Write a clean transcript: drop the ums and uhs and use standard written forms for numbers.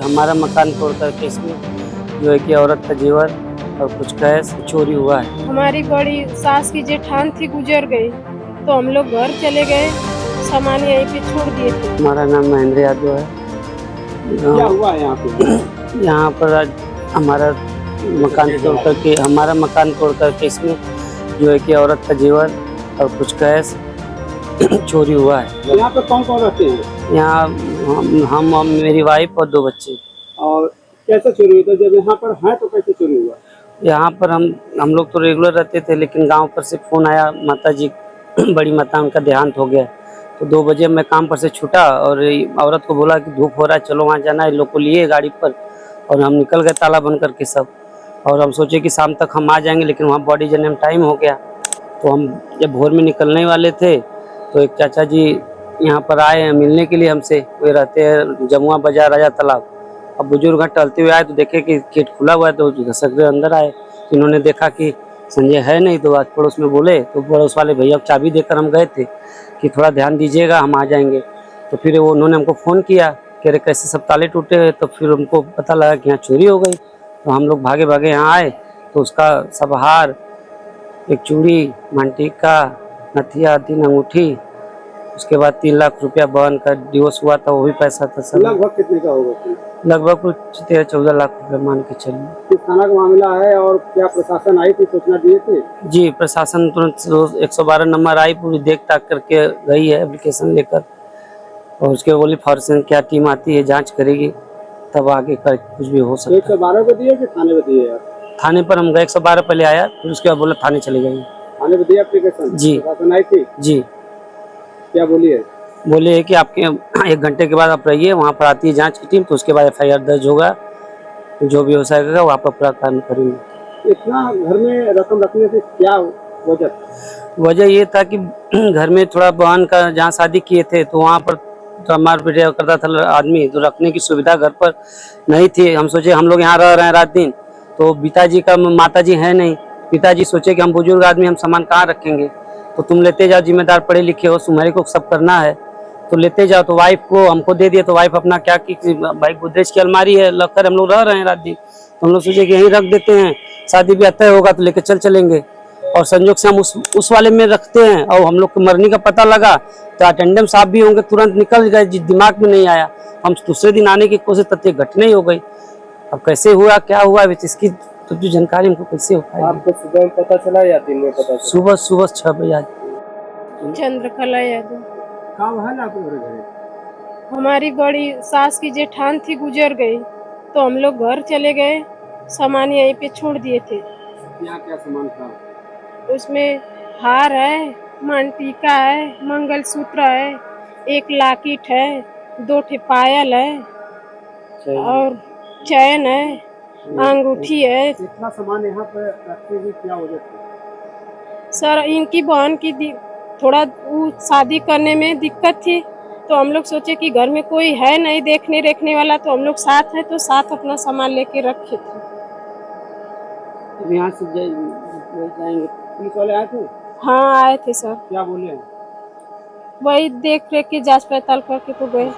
हमारा मकान तोड़ करके इसमें जो है कि औरत का जेवर और कुछ कैश चोरी हुआ है। हमारी बड़ी सास की जेठान थी, गुजर गई, तो हम लोग घर चले गए, सामान यहीं पे छोड़ दिए थे। हमारा नाम महेंद्र यादव है। क्या हुआ है यहाँ पे? यहाँ पर आज हमारा मकान तोड़ करके इसमें जो है कि औरत का जेवर और कुछ कैश चोरी हुआ है। यहाँ पे कौन कौन रहते हैं? यहाँ हम मेरी वाइफ और 2 बच्चे। और कैसे चोरी हुई? तो जब यहाँ पर है तो कैसे चोरी हुआ? यहाँ पर हम लोग तो रेगुलर रहते थे, लेकिन गांव पर से फ़ोन आया, माता जी बड़ी माता उनका देहांत हो गया। तो 2 बजे मैं काम पर से छूटा और औरत को बोला कि धूप हो रहा है, चलो वहाँ जाना है। लोग को लिए गाड़ी पर और हम निकल गए ताला बंद करके सब। और हम सोचे कि शाम तक हम आ जाएंगे, लेकिन वहाँ बॉडी जाने में टाइम हो गया। तो हम जब भोर में निकलने वाले थे तो एक चाचा जी यहाँ पर आए हैं मिलने के लिए हमसे। वे रहते हैं जमुआ बाजार, राजा तालाब। अब बुजुर्ग टहलते हुए आए तो देखे कि गेट खुला हुआ है, तो घसक के अंदर आए। तो इन्होंने देखा कि संजय है नहीं, तो आज पड़ोस में बोले, तो पड़ोस वाले भैया चाबी देकर हम गए थे कि थोड़ा ध्यान दीजिएगा, हम आ जाएंगे। तो फिर वो उन्होंने हमको फ़ोन किया कि अरे कैसे सब ताले टूटे हैं। तो फिर उनको पता लगा कि यहाँ चोरी हो गई। तो हम लोग भागे भागे यहाँ आए तो उसका सब हार, एक चूड़ी, मांगटीका, नथिया, 3 अंगूठी, उसके बाद 3 लाख रुपया बहन का डिवोर्स हुआ था, वो भी पैसा था सब। लगभग कितने का होगा? लगभग कुछ 13-14 लाख रुपये मान के चलिए। किस थाना का मामला है और क्या प्रशासन आई थी, सूचना दिए थे? जी, प्रशासन तुरंत 112 नंबर आई, पूरी देख ताक करके गई है एप्लीकेशन लेकर। और उसके बोली फॉरेंसिक क्या टीम आती है, जांच करेगी, तब आगे का कुछ भी हो सकता है। 112 को दिए कि थाने में दिए? यार थाने पर हम गए, 112 पहले आया, फिर उसके बाद बोला थाने चले गए। थाने में दिया एप्लीकेशन? जी। प्रशासन आई थी? जी, क्या बोली है? बोले है कि आपके 1 घंटे के बाद आप रहिए, वहाँ पर आती है जांच की टीम, तो उसके बाद FIR दर्ज होगा, जो भी हो सकेगा वहाँ पर पूरा काम करेंगे। इतना घर में रकम रखने से क्या वजह? वजह ये था कि घर में थोड़ा बहन का जहाँ शादी किए थे तो वहाँ पर तो मार पीट करता था आदमी, तो रखने की सुविधा घर पर नहीं थी। हम सोचे हम लोग यहाँ रह रहे हैं रात दिन, तो पिताजी का माताजी है नहीं। पिताजी सोचे कि हम बुजुर्ग आदमी, हम सामान कहाँ रखेंगे, तो तुम लेते जाओ, जिम्मेदार पढ़े लिखे हो, तुम्हारे को सब करना है तो लेते जाओ। तो वाइफ को हमको दे दिए, तो वाइफ अपना क्या की भाई गोदरेज की अलमारी है, लखर हम लोग रह रहे हैं रात दिन, तो हम लोग सोचे कि यहीं रख देते हैं, शादी ब्याह तय होगा तो लेके चलेंगे। और संजोग से हम उस वाले में रखते हैं, और हम लोग को मरने का पता लगा तो अटेंडेंट साहब भी होंगे, तुरंत निकल गए, दिमाग में नहीं आया। हम दूसरे दिन आने की कोशिश करते, घटना ही हो गई। अब कैसे हुआ क्या हुआ इसकी तो जो जानकारी हमको कैसे हो पाएगी? आपको सुबह में पता चला या दिन में पता चला? सुबह 6 बजे आज। चंद्रकला यादव। कहाँ है ना आपके घर? हमारी बड़ी सास की जेठान थी, गुजर गई, तो हम लोग घर चले गए, सामान यहीं पे छोड़ दिए थे। क्या क्या सामान था? उसमें हार है, मांगटीका है, मंगलसूत्र है, 1 लॉकेट है, 2 ठे पायल है और चैन है, अंगूठी है। इतना सामान यहाँ पर रखने की क्या वजह थी? सर इनकी बहन की थोड़ा शादी करने में दिक्कत थी, तो हम लोग सोचे कि घर में कोई है नहीं देखने रेखने वाला, तो हम लोग साथ हैं, तो साथ अपना सामान लेके रखे थे। यहाँ से जाएंगे। पुलिस वाले आए थे? हाँ आए थे सर, क्या बोले? वही देख रेख के जांच पड़ताल करके तो गए।